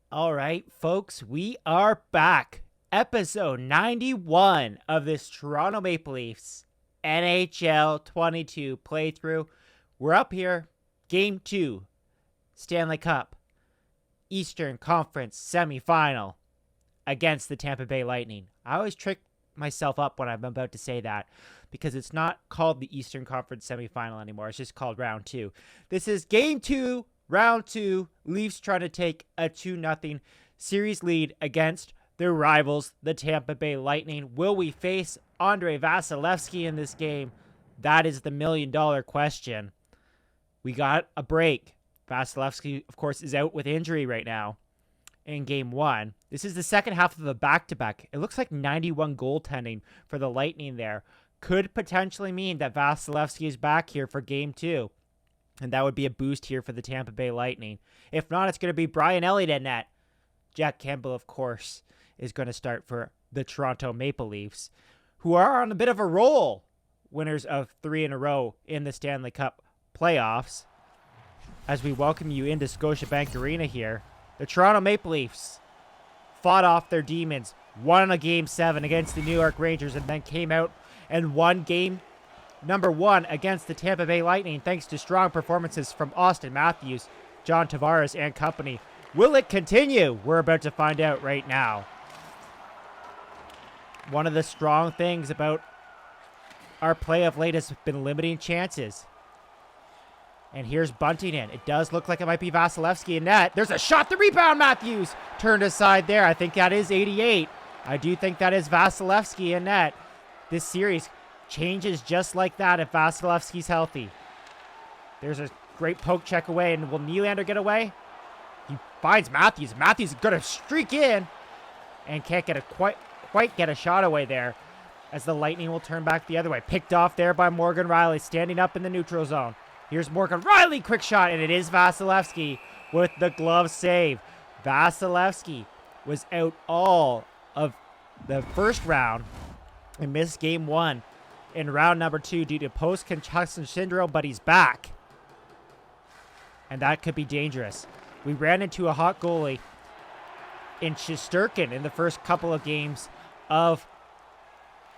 All right, folks, we are back. Episode 91 of this Toronto Maple Leafs NHL 22 playthrough. We're up here, Game 2, Stanley Cup, Eastern Conference semifinal against the Tampa Bay Lightning. I always trick myself up when I'm about to say that because it's not called the Eastern Conference semifinal anymore. It's just called Round 2. This is Game 2, Round 2, Leafs trying to take a 2-0 series lead against their rivals, the Tampa Bay Lightning. Will we face Andrei Vasilevskiy in this game? That is the million-dollar question. We got a break. Vasilevskiy, of course, is out with injury right now in Game 1. This is the second half of a back-to-back. It looks like 91 goaltending for the Lightning there. Could potentially mean that Vasilevskiy is back here for Game 2. And that would be a boost here for the Tampa Bay Lightning. If not, it's going to be Brian Elliott at net. Jack Campbell, of course, is going to start for the Toronto Maple Leafs, who are on a bit of a roll. Winners of 3 in a row in the Stanley Cup playoffs. As we welcome you into Scotiabank Arena here, the Toronto Maple Leafs fought off their demons, won a Game 7 against the New York Rangers, and then came out and won Game Number 1 against the Tampa Bay Lightning thanks to strong performances from Austin Matthews, John Tavares, and company. Will it continue? We're about to find out right now. One of the strong things about our play of late has been limiting chances. And here's bunting in. It does look like it might be Vasilevskiy in net. There's a shot, the rebound, Matthews turned aside there. I think that is 88. I do think that is Vasilevskiy in net. This series changes just like that if Vasilevsky's healthy. There's a great poke check away, and will Nylander get away? He finds Matthews. Matthews is going to streak in and can't get quite get a shot away there as the Lightning will turn back the other way. Picked off there by Morgan Rielly, standing up in the neutral zone. Here's Morgan Rielly, quick shot, and it is Vasilevskiy with the glove save. Vasilevskiy was out all of the first round and missed Game 1 in round number 2 due to post-concussion syndrome, but he's back. And that could be dangerous. We ran into a hot goalie in Shesterkin in the first couple of games of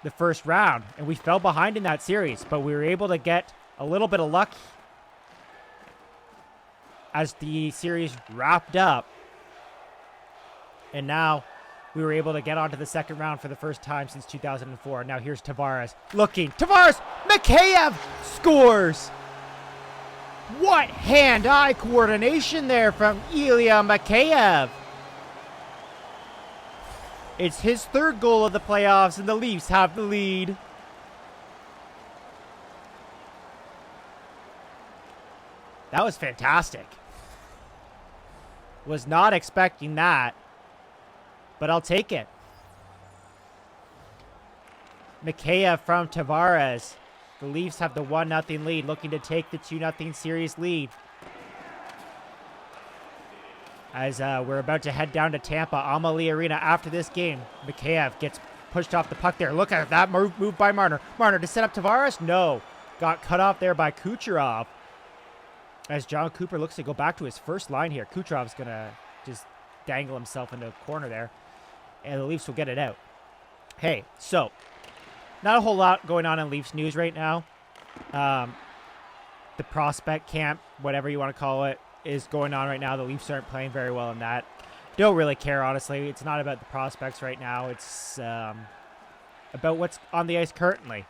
the first round, and we fell behind in that series, but we were able to get a little bit of luck as the series wrapped up. And now we were able to get onto the second round for the first time since 2004. Now here's Tavares looking. Tavares! Mikheyev scores! What hand-eye coordination there from Ilya Mikheyev. It's his third goal of the playoffs, and the Leafs have the lead. That was fantastic. Was not expecting that, but I'll take it. Mikheyev from Tavares. The Leafs have the 1-0 lead, looking to take the 2-0 series lead. As we're about to head down to Tampa, Amalie Arena after this game. Mikheyev gets pushed off the puck there. Look at that move by Marner. Marner to set up Tavares? No. Got cut off there by Kucherov. As John Cooper looks to go back to his first line here. Kucherov's going to just dangle himself into a corner there. And the Leafs will get it out. Hey, so not a whole lot going on in Leafs news right now. The prospect camp, whatever you want to call it, is going on right now. The Leafs aren't playing very well in that. Don't really care, honestly. It's not about the prospects right now. It's about what's on the ice currently.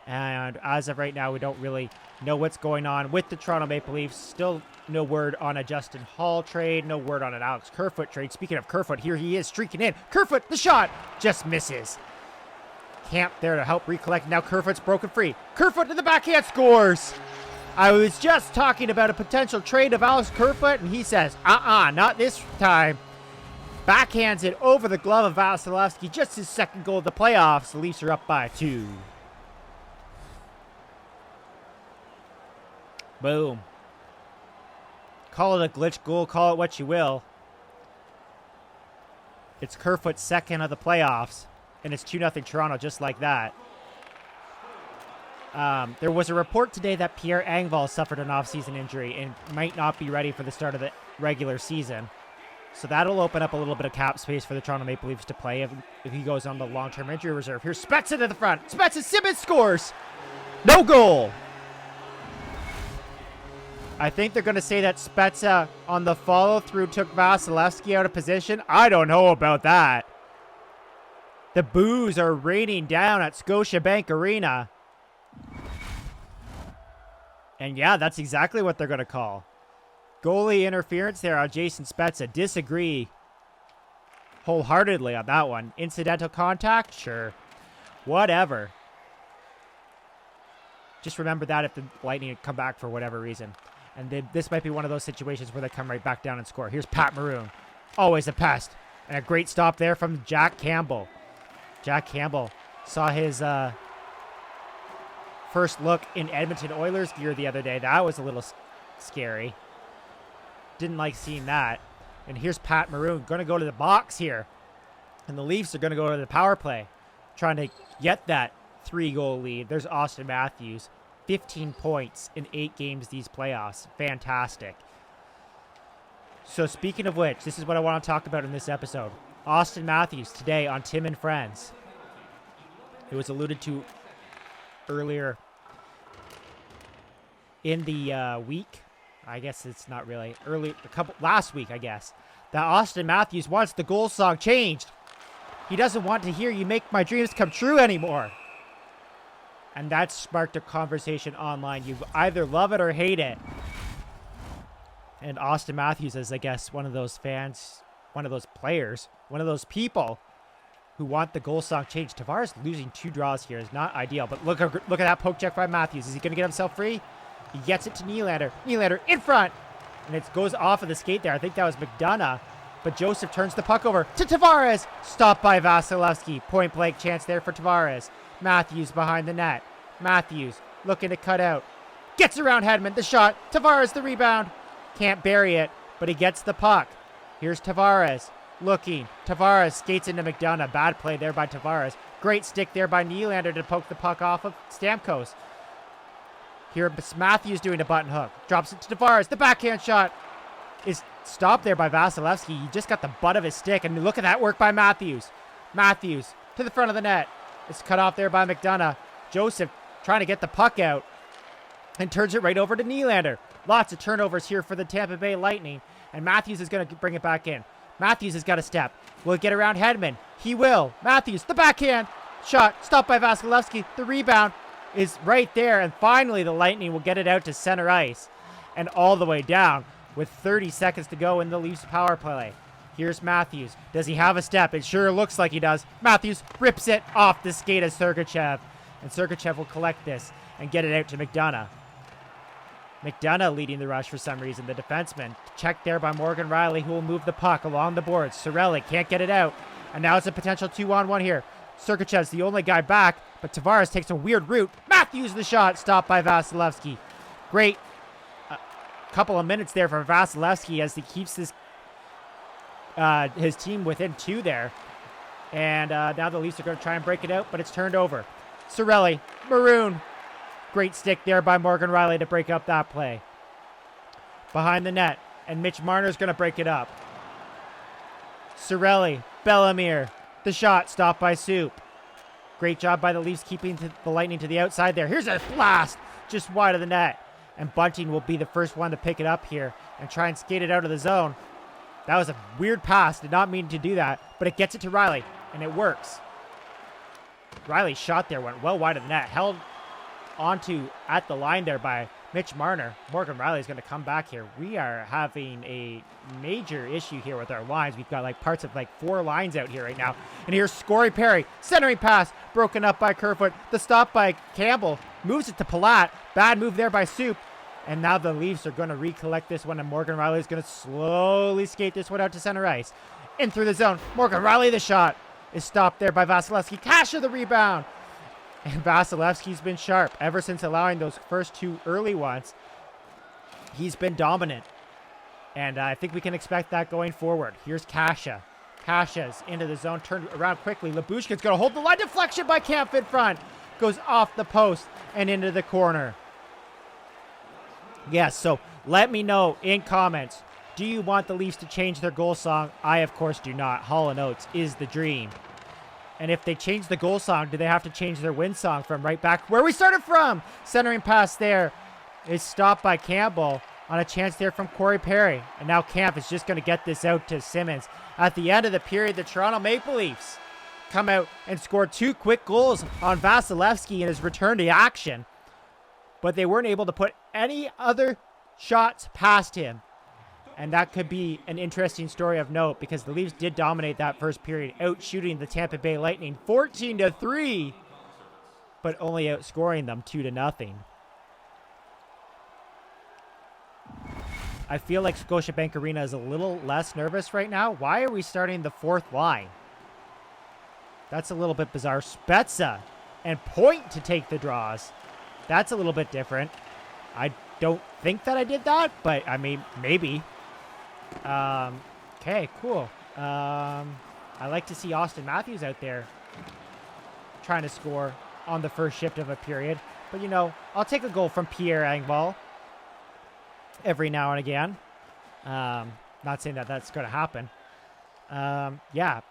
And as of right now, we don't really know what's going on with the Toronto Maple Leafs. Still no word on a Justin Hall trade. No word on an Alex Kerfoot trade. Speaking of Kerfoot, here he is streaking in. Kerfoot, the shot, just misses. Camp there to help recollect. Now Kerfoot's broken free. Kerfoot to the backhand, scores. I was just talking about a potential trade of Alex Kerfoot, and he says, not this time. Backhands it over the glove of Vasilevskiy. Just his second goal of the playoffs. The Leafs are up by 2. Boom. Call it a glitch goal, call it what you will. It's Kerfoot's second of the playoffs, and it's 2-0 Toronto just like that. There was a report today that Pierre Engvall suffered an off-season injury and might not be ready for the start of the regular season. So that'll open up a little bit of cap space for the Toronto Maple Leafs to play if he goes on the long-term injury reserve. Here's Spezza to the front. Spezza, Simmons scores. No goal. I think they're going to say that Spezza on the follow-through took Vasilevsky out of position. I don't know about that. The boos are raining down at Scotiabank Arena. And yeah, that's exactly what they're going to call. Goalie interference there on Jason Spezza. Disagree wholeheartedly on that one. Incidental contact? Sure. Whatever. Just remember that if the Lightning come back for whatever reason. And this might be one of those situations where they come right back down and score. Here's Pat Maroon. Always a pest. And a great stop there from Jack Campbell. Jack Campbell saw his first look in Edmonton Oilers gear the other day. That was a little scary. Didn't like seeing that. And here's Pat Maroon going to go to the box here. And the Leafs are going to go to the power play, trying to get that 3-goal lead. There's Austin Matthews. 15 points in 8 games these playoffs. Fantastic. So speaking of which, this is what I want to talk about in this episode. Austin Matthews today on Tim and Friends. It was alluded to earlier in the week. I guess it's not really last week, I guess, that Austin Matthews wants the goal song changed. He doesn't want to hear "You Make My Dreams Come True" anymore. And that sparked a conversation online. You either love it or hate it. And Austin Matthews is, I guess, one of those fans, one of those players, one of those people who want the goal song changed. Tavares losing 2 draws here is not ideal. But look at that poke check by Matthews. Is he going to get himself free? He gets it to Nylander. Nylander in front. And it goes off of the skate there. I think that was McDonough. But Joseph turns the puck over to Tavares. Stopped by Vasilevsky. Point blank chance there for Tavares. Matthews behind the net. Matthews looking to cut out. Gets around Hedman. The shot. Tavares the rebound. Can't bury it, but he gets the puck. Here's Tavares looking. Tavares skates into McDonough. Bad play there by Tavares. Great stick there by Nylander to poke the puck off of Stamkos. Here, Matthews doing a button hook. Drops it to Tavares. The backhand shot is stopped there by Vasilevsky. He just got the butt of his stick. And look at that work by Matthews. Matthews to the front of the net. It's cut off there by McDonough. Joseph trying to get the puck out and turns it right over to Nylander. Lots of turnovers here for the Tampa Bay Lightning. And Matthews is going to bring it back in. Matthews has got a step. Will it get around Hedman? He will. Matthews, the backhand shot. Stopped by Vasilevsky. The rebound is right there. And finally, the Lightning will get it out to center ice. And all the way down with 30 seconds to go in the Leafs power play. Here's Matthews. Does he have a step? It sure looks like he does. Matthews rips it off the skate of Sergachev. And Sergachev will collect this and get it out to McDonough. McDonough leading the rush for some reason. The defenseman checked there by Morgan Riley, who will move the puck along the boards. Cirelli can't get it out. And now it's a potential 2-on-1 here. Sergachev's the only guy back, but Tavares takes a weird route. Matthews the shot, stopped by Vasilevsky. Great couple of minutes there for Vasilevsky as he keeps his team within 2 there. And now the Leafs are going to try and break it out, but it's turned over. Cirelli, Maroon. Great stick there by Morgan Riley to break up that play. Behind the net, and Mitch Marner's going to break it up. Cirelli, Bellemere. The shot stopped by Soup. Great job by the Leafs keeping the Lightning to the outside there. Here's a blast just wide of the net. And Bunting will be the first one to pick it up here and try and skate it out of the zone. That was a weird pass. Did not mean to do that, but it gets it to Riley, and it works. Riley's shot there went well wide of the net. Held onto at the line there by Mitch Marner. Morgan Riley's going to come back here. We are having a major issue here with our lines. We've got like parts of like 4 lines out here right now. And here's Scory Perry. Centering pass broken up by Kerfoot. The stop by Campbell. Moves it to Palat. Bad move there by Soup. And now the Leafs are going to recollect this one. And Morgan Riley is going to slowly skate this one out to center ice. In through the zone. Morgan Riley the shot is stopped there by Vasilevsky. Kasha the rebound. And Vasilevsky's been sharp ever since allowing those first 2 early ones. He's been dominant. And I think we can expect that going forward. Here's Kasha. Kasha's into the zone, turned around quickly. Labushkin's going to hold the line. Deflection by Kampf in front. Goes off the post and into the corner. Yes, so let me know in comments. Do you want the Leafs to change their goal song? I, of course, do not. Hall & Oates is the dream. And if they change the goal song, do they have to change their win song from right back where we started from? Centering pass there is stopped by Campbell on a chance there from Corey Perry. And now Camp is just going to get this out to Simmons. At the end of the period, the Toronto Maple Leafs come out and score 2 quick goals on Vasilevsky in his return to action. But they weren't able to put any other shots past him. And that could be an interesting story of note because the Leafs did dominate that first period, out shooting the Tampa Bay Lightning 14-3, but only outscoring them 2-0. I feel like Scotiabank Arena is a little less nervous right now. Why are we starting the 4th line? That's a little bit bizarre. Spezza and Point to take the draws. That's a little bit different. I don't think that I did that, but I mean, maybe. Okay, cool. I like to see Austin Matthews out there trying to score on the first shift of a period. But, you know, I'll take a goal from Pierre Engvall every now and again. Not saying that that's going to happen. Yeah.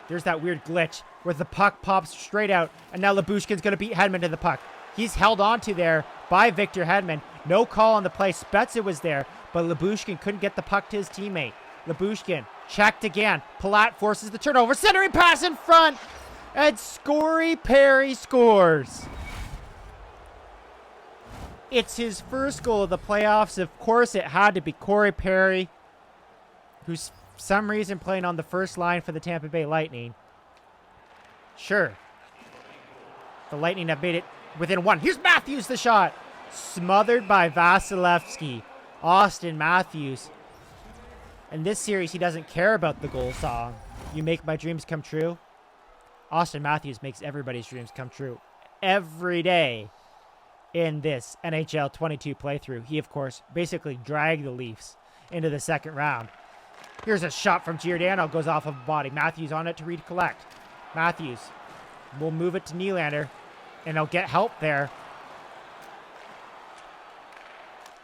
There's that weird glitch where the puck pops straight out, and now Lyubushkin's going to beat Hedman to the puck. He's held onto there by Victor Hedman. No call on the play. Spezza was there, but Lyubushkin couldn't get the puck to his teammate. Lyubushkin checked again. Palat forces the turnover. Centering pass in front, and Corey Perry scores. It's his first goal of the playoffs. Of course, it had to be Corey Perry, who's for some reason playing on the first line for the Tampa Bay Lightning. Sure. The Lightning have made it within 1. Here's Matthews, the shot. Smothered by Vasilevsky. Austin Matthews. In this series, he doesn't care about the goal song. You make my dreams come true. Austin Matthews makes everybody's dreams come true every day in this NHL 22 playthrough. He, of course, basically dragged the Leafs into the second round. Here's a shot from Giordano. Goes off of a body. Matthews on it to recollect. Matthews will move it to Nylander, and he'll get help there.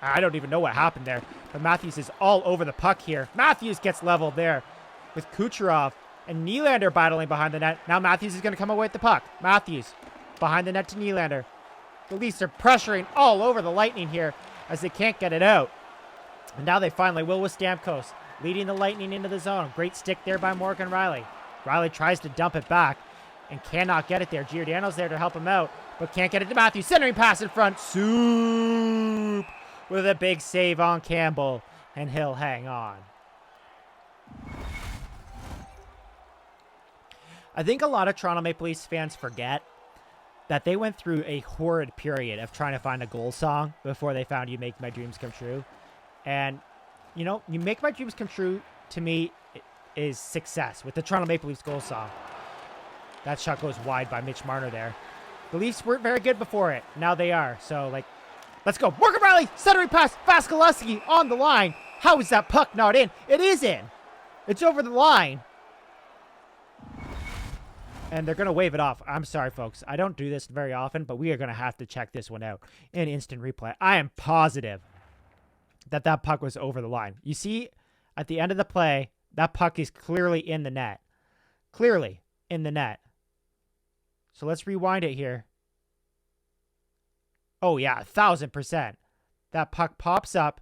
I don't even know what happened there, but Matthews is all over the puck here. Matthews gets leveled there with Kucherov and Nylander battling behind the net. Now Matthews is going to come away with the puck. Matthews behind the net to Nylander. The Leafs are pressuring all over the Lightning here as they can't get it out. And now they finally will with Stamkos, leading the Lightning into the zone. Great stick there by Morgan Rielly. Rielly tries to dump it back and cannot get it there. Giordano's there to help him out, but can't get it to Matthews. Centering pass in front. Soup with a big save on Campbell, and he'll hang on. I think a lot of Toronto Maple Leafs fans forget that they went through a horrid period of trying to find a goal song before they found You Make My Dreams Come True. And, you know, You Make My Dreams Come True, to me, is success with the Toronto Maple Leafs goal song. That shot goes wide by Mitch Marner there. The Leafs weren't very good before it. Now they are. So, like, let's go. Morgan Rielly, centering pass. Vasilevsky on the line. How is that puck not in? It is in. It's over the line. And they're going to wave it off. I'm sorry, folks. I don't do this very often, but we are going to have to check this one out in instant replay. I am positive that that puck was over the line. You see, at the end of the play, that puck is clearly in the net. Clearly in the net. So let's rewind it here. Oh, yeah, 1,000%. That puck pops up.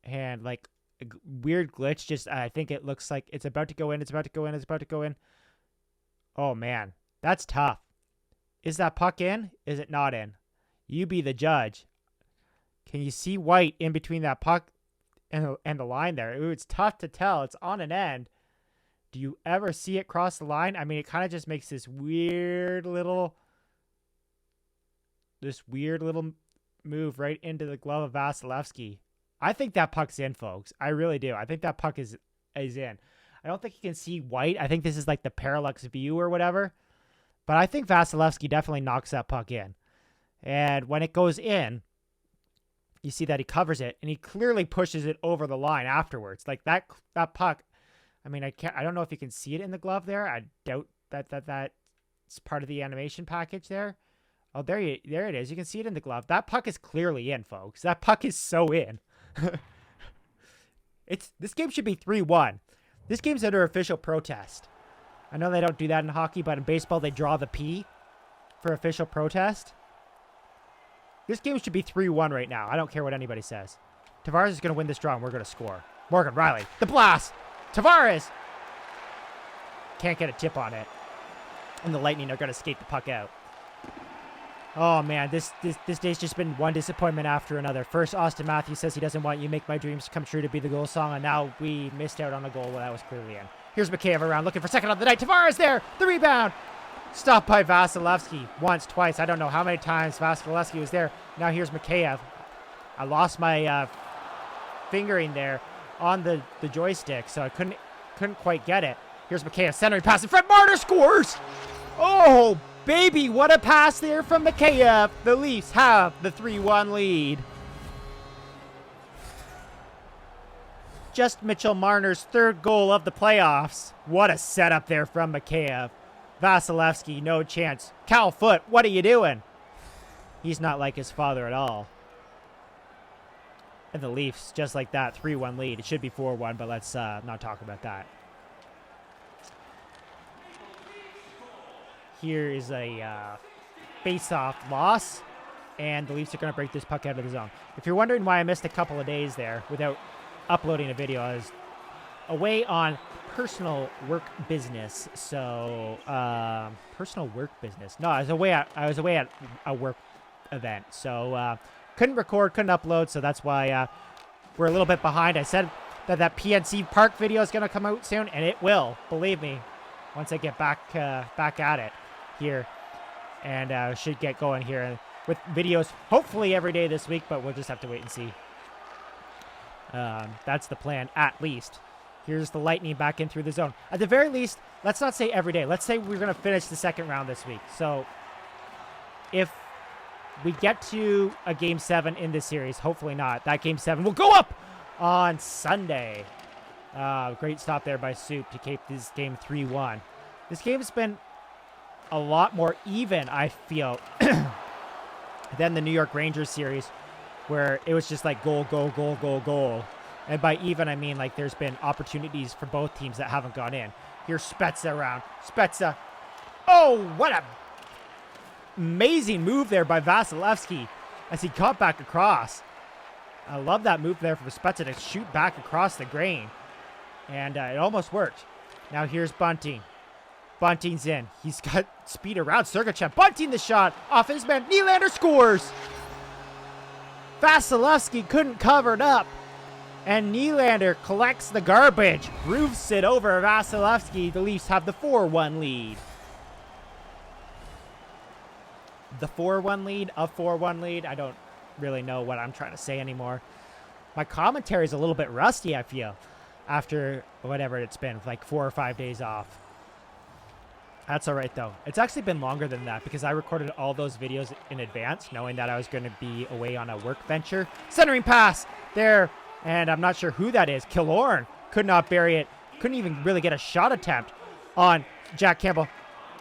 And, like, a weird glitch. Just, I think it looks like it's about to go in. It's about to go in. It's about to go in. Oh, man. That's tough. Is that puck in? Is it not in? You be the judge. Can you see white in between that puck and the line there? Ooh, it's tough to tell. It's on an end. Do you ever see it cross the line? I mean, it kind of just makes this weird little move right into the glove of Vasilevsky. I think that puck's in, folks. I really do. I think that puck is in. I don't think you can see white. I think this is like the parallax view or whatever. But I think Vasilevsky definitely knocks that puck in. And when it goes in, you see that he covers it, and he clearly pushes it over the line afterwards. Like that puck, I mean, I don't know if you can see it in the glove there. I doubt that's part of the animation package there. Oh, there it is. You can see it in the glove. That puck is clearly in, folks. That puck is so in. This game should be 3-1. This game's under official protest. I know they don't do that in hockey, but in baseball they draw the P for official protest. This game should be 3-1 right now. I don't care what anybody says. Tavares is going to win this draw, and we're going to score. Morgan Riley, the blast! Tavares! Can't get a tip on it. And the Lightning are going to skate the puck out. Oh, man, this day's just been one disappointment after another. First, Austin Matthews says he doesn't want You Make My Dreams Come True to be the goal song, and now we missed out on a goal when that was clearly in. Here's Mikheyev around, looking for second of the night. Tavares there! The rebound! Stopped by Vasilevsky once, twice. I don't know how many times Vasilevsky was there. Now here's Mikheyev. I lost my fingering there on the joystick, so I couldn't quite get it. Here's Mikheyev centering pass, and Fred Marner scores! Oh, baby, what a pass there from Mikheyev. The Leafs have the 3-1 lead. Just Mitchell Marner's third goal of the playoffs. What a setup there from Mikheyev. Vasilevsky, no chance. Cal Foot, what are you doing? He's not like his father at all. And the Leafs, just like that, 3-1 lead. It should be 4-1, but let's not talk about that. Here is a face-off loss, and the Leafs are going to break this puck out of the zone. If you're wondering why I missed a couple of days there without uploading a video, I was away on personal work business. So, personal work business. No, I was away at a work event. So, couldn't record, couldn't upload. So that's why we're a little bit behind. I said that PNC Park video is going to come out soon, and it will. Believe me, once I get back at it here, and should get going here with videos hopefully every day this week. But we'll just have to wait and see. That's the plan, at least. Here's the Lightning back in through the zone. At the very least, let's not say every day. Let's say we're going to finish the second round this week. So if we get to a Game 7 in this series, hopefully not, that Game 7 will go up on Sunday. Great stop there by Soup to keep this game 3-1. This game has been a lot more even, I feel, than the New York Rangers series, where it was just like goal, goal, goal, goal, goal. And by even, I mean like there's been opportunities for both teams that haven't gone in. Here's Spezza around. Spezza. Oh, what a amazing move there by Vasilevsky as he got back across. I love that move there for Spezza to shoot back across the grain. And it almost worked. Now here's Bunting. Bunting's in. He's got speed around Sergachev. Bunting the shot off his man. Nylander scores. Vasilevsky couldn't cover it up. And Nylander collects the garbage. Roofs it over Vasilevsky. The Leafs have the 4-1 lead. The 4-1 lead? A 4-1 lead? I don't really know what I'm trying to say anymore. My commentary is a little bit rusty, I feel, after whatever it's been, like 4 or 5 days off. That's all right, though. It's actually been longer than that because I recorded all those videos in advance, knowing that I was going to be away on a work venture. Centering pass there, and I'm not sure who that is. Killorn could not bury it. Couldn't even really get a shot attempt on Jack Campbell.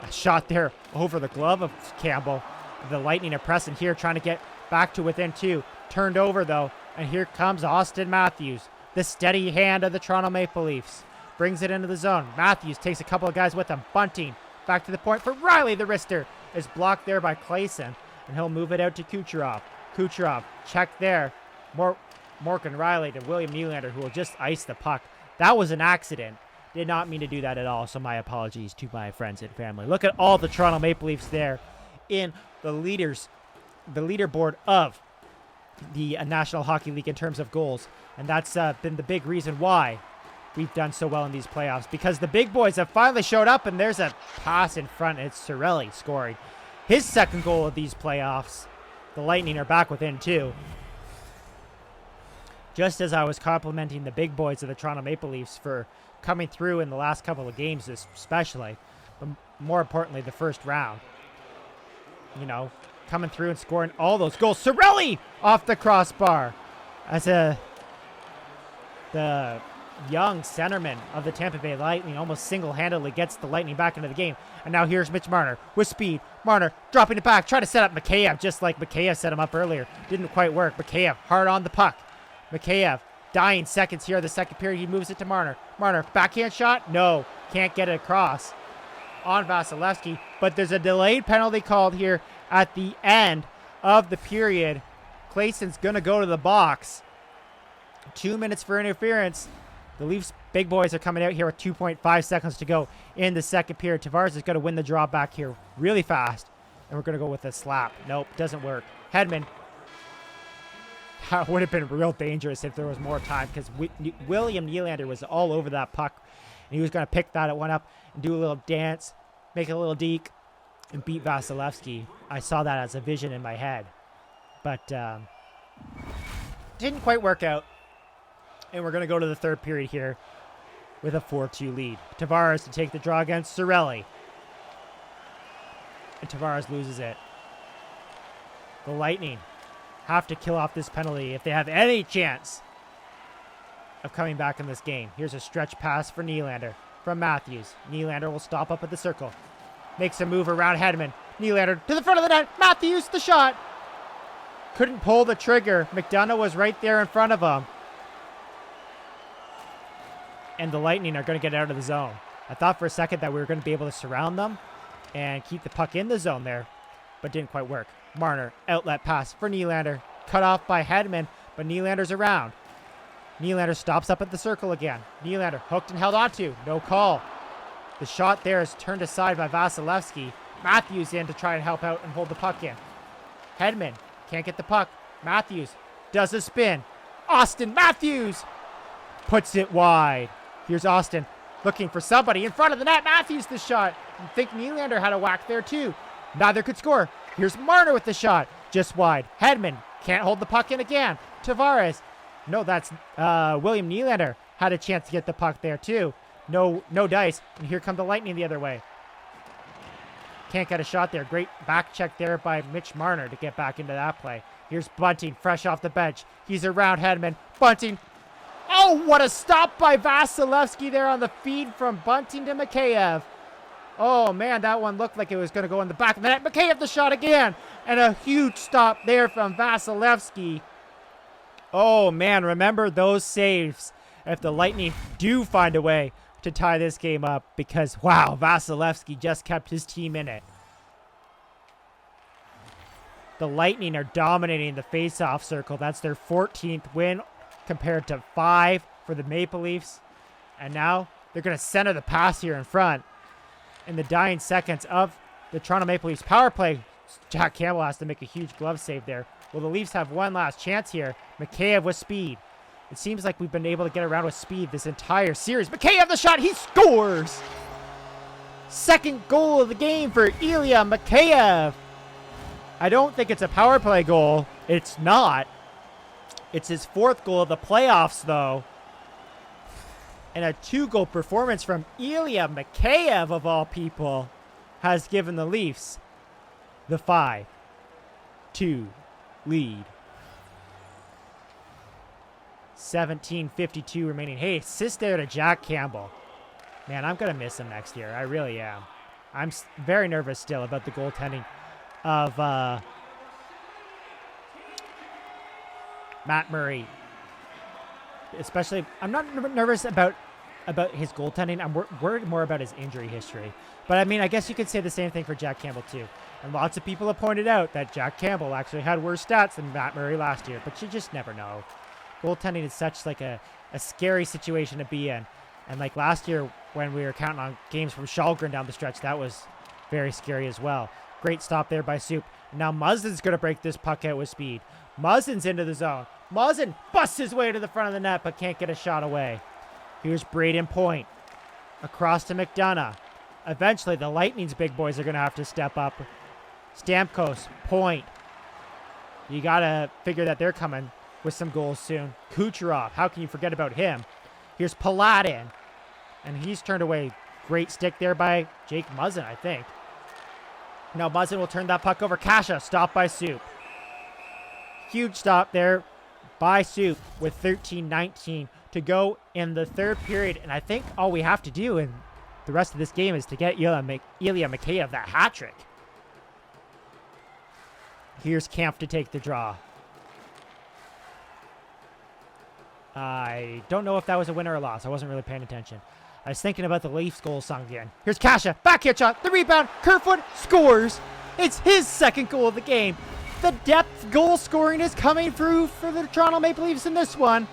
A shot there over the glove of Campbell. The Lightning are pressing here, trying to get back to within 2. Turned over, though, and here comes Austin Matthews, the steady hand of the Toronto Maple Leafs. Brings it into the zone. Matthews takes a couple of guys with him. Bunting back to the point for Riley. The wrister is blocked there by Clayson, and he'll move it out to Kucherov. Kucherov, check there. Morgan Riley to William Nylander, who will just ice the puck. That was an accident. Did not mean to do that at all, so my apologies to my friends and family. Look at all the Toronto Maple Leafs there in the leaderboard of the National Hockey League in terms of goals. And that's been the big reason why we've done so well in these playoffs, because the big boys have finally showed up, and there's a pass in front. It's Cirelli scoring his second goal of these playoffs. The Lightning are back within 2. Just as I was complimenting the big boys of the Toronto Maple Leafs for coming through in the last couple of games, especially, but more importantly, the first round. You know, coming through and scoring all those goals. Cirelli off the crossbar as the young centerman of the Tampa Bay Lightning almost single-handedly gets the Lightning back into the game. And now here's Mitch Marner with speed. Marner dropping it back, trying to set up Mikheyev just like Mikheyev set him up earlier. Didn't quite work. Mikheyev hard on the puck. Mikheyev dying seconds here of the second period. He moves it to Marner. Marner, backhand shot? No, can't get it across on Vasilevsky. But there's a delayed penalty called here at the end of the period. Claeson's going to go to the box. 2 minutes for interference. The Leafs big boys are coming out here with 2.5 seconds to go in the second period. Tavares is going to win the draw back here really fast. And we're going to go with a slap. Nope, doesn't work. Hedman. That would have been real dangerous if there was more time, because William Nylander was all over that puck. And he was going to pick that one up and do a little dance, make a little deke, and beat Vasilevsky. I saw that as a vision in my head. But didn't quite work out. And we're going to go to the third period here with a 4-2 lead. Tavares to take the draw against Cirelli. And Tavares loses it. The Lightning have to kill off this penalty if they have any chance of coming back in this game. Here's a stretch pass for Nylander from Matthews. Nylander will stop up at the circle. Makes a move around Hedman. Nylander to the front of the net. Matthews, the shot. Couldn't pull the trigger. McDonough was right there in front of him. And the Lightning are going to get out of the zone. I thought for a second that we were going to be able to surround them and keep the puck in the zone there, but didn't quite work. Marner, outlet pass for Nylander. Cut off by Hedman, but Nylander's around. Nylander stops up at the circle again. Nylander hooked and held onto. No call. The shot there is turned aside by Vasilevsky. Matthews in to try and help out and hold the puck in. Hedman can't get the puck. Matthews does a spin. Austin Matthews puts it wide. Here's Austin looking for somebody in front of the net. Matthews the shot. I think Nylander had a whack there too. Neither could score. Here's Marner with the shot. Just wide. Hedman can't hold the puck in again. Tavares. No, that's William Nylander had a chance to get the puck there too. No dice. And here come the Lightning the other way. Can't get a shot there. Great back check there by Mitch Marner to get back into that play. Here's Bunting fresh off the bench. He's around Hedman. Bunting. Oh, what a stop by Vasilevsky there on the feed from Bunting to Mikheyev. Oh, man, that one looked like it was going to go in the back of the net. Mikheyev the shot again. And a huge stop there from Vasilevsky. Oh, man, remember those saves if the Lightning do find a way to tie this game up, because, wow, Vasilevsky just kept his team in it. The Lightning are dominating the face-off circle. That's their 14th win compared to 5 for the Maple Leafs. And now they're going to center the pass here in front. In the dying seconds of the Toronto Maple Leafs power play, Jack Campbell has to make a huge glove save there. Well, the Leafs have one last chance here. Mikheyev with speed. It seems like we've been able to get around with speed this entire series. Mikheyev the shot. He scores! Second goal of the game for Ilya Mikheyev. I don't think it's a power play goal. It's not. It's his 4th goal of the playoffs, though. And a 2-goal performance from Ilya Mikheyev, of all people, has given the Leafs the 5-2 lead. 17:52 remaining. Hey, assist there to Jack Campbell. Man, I'm going to miss him next year. I really am. I'm very nervous still about the goaltending of Matt Murray. Especially, I'm not nervous about his goaltending. I'm worried more about his injury history. But, I mean, I guess you could say the same thing for Jack Campbell, too. And lots of people have pointed out that Jack Campbell actually had worse stats than Matt Murray last year. But you just never know. Goaltending is such like a scary situation to be in. And like last year when we were counting on games from Shalgren down the stretch, that was very scary as well. Great stop there by Soup. Now Muzzin's going to break this puck out with speed. Muzzin's into the zone. Muzzin busts his way to the front of the net but can't get a shot away. Here's Braden Point. Across to McDonough. Eventually the Lightning's big boys are going to have to step up. Stamkos, Point. You got to figure that they're coming with some goals soon. Kucherov, how can you forget about him? Here's Paladin. And he's turned away. Great stick there by Jake Muzzin, I think. Now Muzzin will turn that puck over. Kasha, stopped by Soup. Huge stop there by Soup with 13-19 to go in the third period. And I think all we have to do in the rest of this game is to get Ilya Mikheyev that hat trick. Here's Kampf to take the draw. I don't know if that was a win or a loss. I wasn't really paying attention. I was thinking about the Leafs goal song again. Here's Kasha. Backhand shot. The rebound. Kerfoot scores. It's his second goal of the game. The depth goal scoring is coming through for the Toronto Maple Leafs in this one,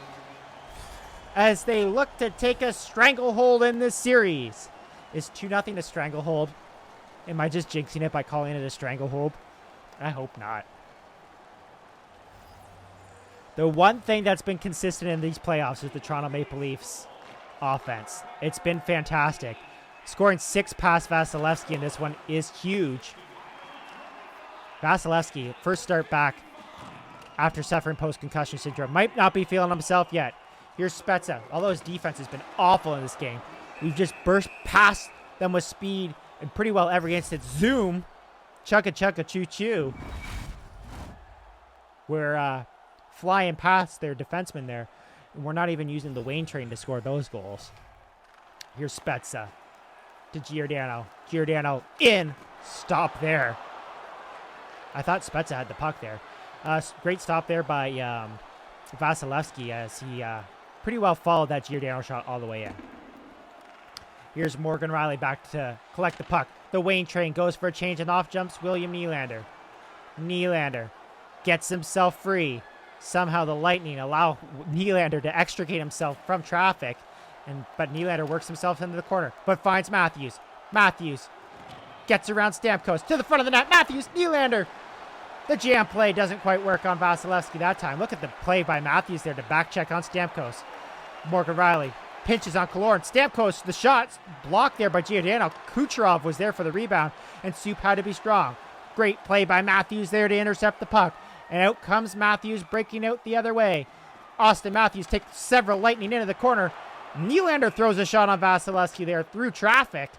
as they look to take a stranglehold in this series. Is 2-0 a stranglehold? Am I just jinxing it by calling it a stranglehold? I hope not. The one thing that's been consistent in these playoffs is the Toronto Maple Leafs offense. It's been fantastic. Scoring 6 past Vasilevsky in this one is huge. Vasilevsky, first start back after suffering post-concussion syndrome. Might not be feeling himself yet. Here's Spezza. Although his defense has been awful in this game, we've just burst past them with speed in pretty well every instance. Zoom. Chugga choo choo. We're flying past their defenseman there. And we're not even using the Wayne train to score those goals. Here's Spezza to Giordano. Giordano in. Stop there. I thought Spezza had the puck there. Great stop there by Vasilevsky, as he pretty well followed that Giordano shot all the way in. Here's Morgan Riley back to collect the puck. The Wayne train goes for a change and off jumps William Nylander. Nylander gets himself free. Somehow the Lightning allow Nylander to extricate himself from traffic, but Nylander works himself into the corner, but finds Matthews. Matthews gets around Stamkos to the front of the net. Matthews, Nylander. The jam play doesn't quite work on Vasilevsky that time. Look at the play by Matthews there to back check on Stamkos. Morgan Riley pinches on Kaloran. Stamkos, the shot blocked there by Giordano. Kucherov was there for the rebound, and Soup had to be strong. Great play by Matthews there to intercept the puck. And out comes Matthews, breaking out the other way. Austin Matthews takes several Lightning into the corner. Nylander throws a shot on Vasilevsky there through traffic.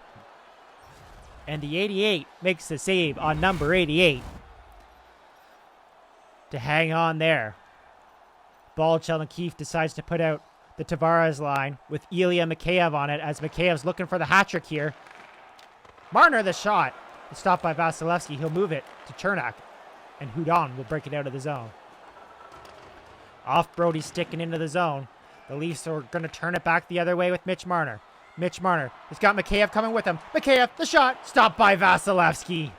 And the 88 makes the save on number 88 to hang on there. Sheldon Keefe decides to put out the Tavares line with Ilya Mikheyev on it, as Mikheyev's looking for the hat trick here. Marner the shot. It's stopped by Vasilevsky. He'll move it to Chernak, and Hudon will break it out of the zone. Off Brody sticking into the zone. The Leafs are going to turn it back the other way with Mitch Marner. Mitch Marner has got Mikheyev coming with him. Mikheyev, the shot, stopped by Vasilevsky.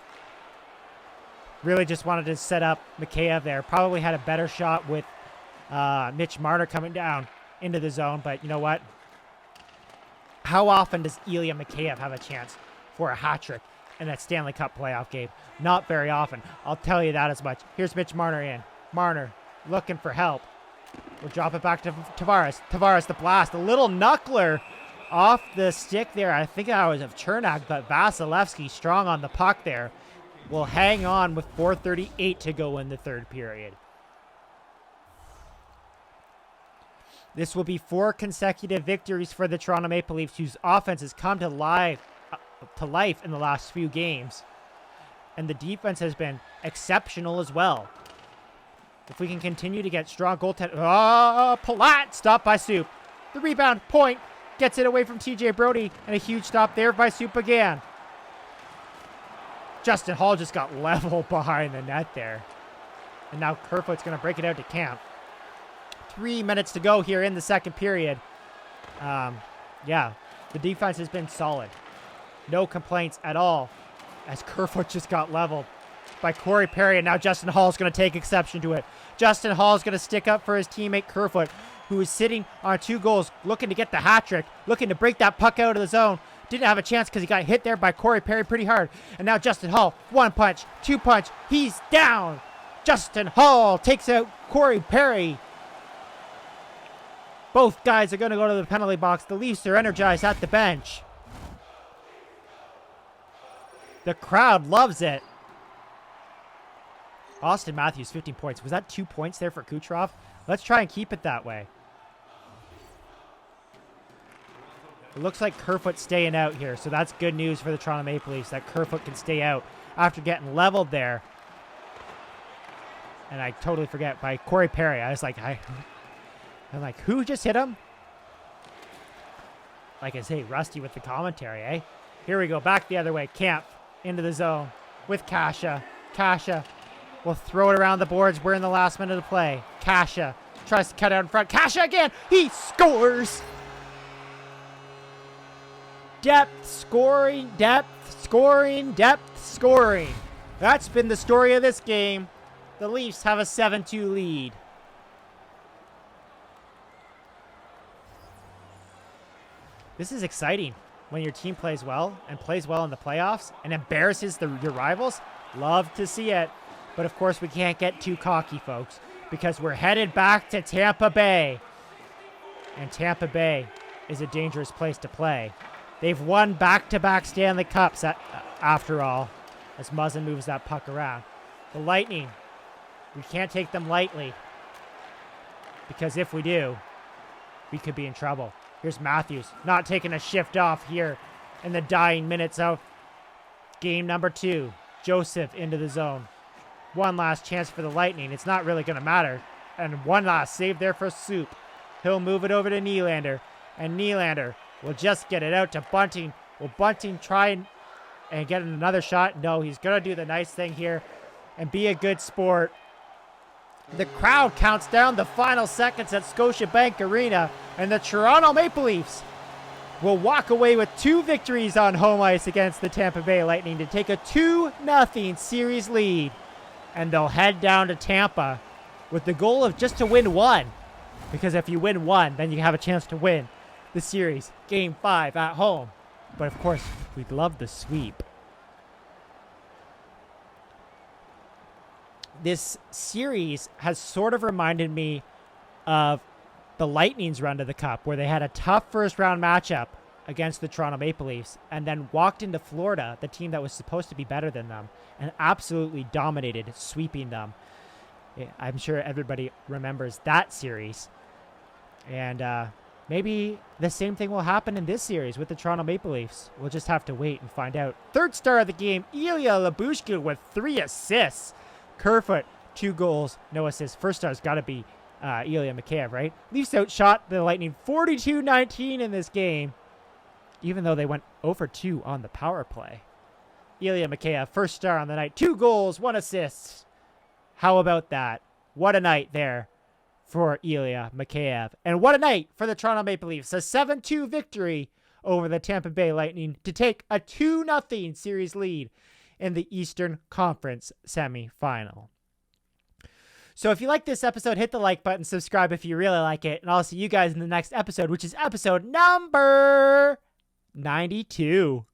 Really just wanted to set up Mikheyev there. Probably had a better shot with Mitch Marner coming down into the zone, but you know what? How often does Ilya Mikheyev have a chance for a hat trick in that Stanley Cup playoff game? Not very often. I'll tell you that as much. Here's Mitch Marner in. Marner looking for help. We'll drop it back to Tavares. Tavares the blast. A little knuckler off the stick there. I think that was of Chernak, but Vasilevsky strong on the puck there. Will hang on with 4:38 to go in the third period. This will be 4 consecutive victories for the Toronto Maple Leafs, whose offense has come to life in the last few games. And the defense has been exceptional as well. If we can continue to get strong goaltending. Palat stopped by Soup. The rebound, Point gets it away from TJ Brody, and a huge stop there by Soup again. Justin Hall just got leveled behind the net there. And now Kerfoot's going to break it out to Kampf. 3 minutes to go here in the second period. Yeah, the defense has been solid. No complaints at all, as Kerfoot just got leveled by Corey Perry, and now Justin Hall is going to take exception to it. Justin Hall is going to stick up for his teammate Kerfoot, who is sitting on 2 goals, looking to get the hat trick, looking to break that puck out of the zone. Didn't have a chance because he got hit there by Corey Perry pretty hard. And now Justin Hall, 1 punch, 2 punch, he's down. Justin Hall takes out Corey Perry. Both guys are going to go to the penalty box. The Leafs are energized at the bench. The crowd loves it. Austin Matthews, 15 points. Was that 2 points there for Kucherov? Let's try and keep it that way. It looks like Kerfoot's staying out here, so that's good news for the Toronto Maple Leafs, that Kerfoot can stay out after getting leveled there. And I totally forget, by Corey Perry. I was like, I'm like, who just hit him? Like I say, rusty with the commentary, eh? Here we go, back the other way. Camp into the zone with Kasha. Kasha will throw it around the boards. We're in the last minute of play. Kasha tries to cut out in front. Kasha again. He scores. Depth scoring, depth scoring, depth scoring. That's been the story of this game. The Leafs have a 7-2 lead. This is exciting when your team plays well and plays well in the playoffs and embarrasses your rivals. Love to see it. But of course, we can't get too cocky, folks, because we're headed back to Tampa Bay. And Tampa Bay is a dangerous place to play. They've won back-to-back Stanley Cups after all, as Muzzin moves that puck around. The Lightning, we can't take them lightly, because if we do, we could be in trouble. Here's Matthews, not taking a shift off here in the dying minutes of game number 2. Joseph into the zone. One last chance for the Lightning. It's not really going to matter. And one last save there for Soup. He'll move it over to Nylander. And Nylander will just get it out to Bunting. Will Bunting try and get another shot? No, he's going to do the nice thing here and be a good sport. The crowd counts down the final seconds at Scotiabank Arena, and the Toronto Maple Leafs will walk away with 2 victories on home ice against the Tampa Bay Lightning to take a 2-0 series lead. And they'll head down to Tampa with the goal of just to win 1. Because if you win 1, then you have a chance to win the series, Game 5 at home. But of course, we'd love the sweep. This series has sort of reminded me of the Lightning's run to the Cup, where they had a tough first-round matchup against the Toronto Maple Leafs and then walked into Florida, the team that was supposed to be better than them, and absolutely dominated, sweeping them. I'm sure everybody remembers that series. And maybe the same thing will happen in this series with the Toronto Maple Leafs. We'll just have to wait and find out. Third star of the game, Ilya Labushkin with 3 assists. Kerfoot, 2 goals, no assists. First star's got to be Ilya Mikheyev, right? Leafs outshot the Lightning 42-19 in this game, even though they went 0-for-2 on the power play. Ilya Mikheyev, first star on the night. 2 goals, 1 assist. How about that? What a night there for Ilya Mikheyev. And what a night for the Toronto Maple Leafs. A 7-2 victory over the Tampa Bay Lightning to take a 2-0 series lead in the Eastern Conference semifinal. So if you like this episode, hit the like button, subscribe if you really like it, and I'll see you guys in the next episode, which is episode number 92.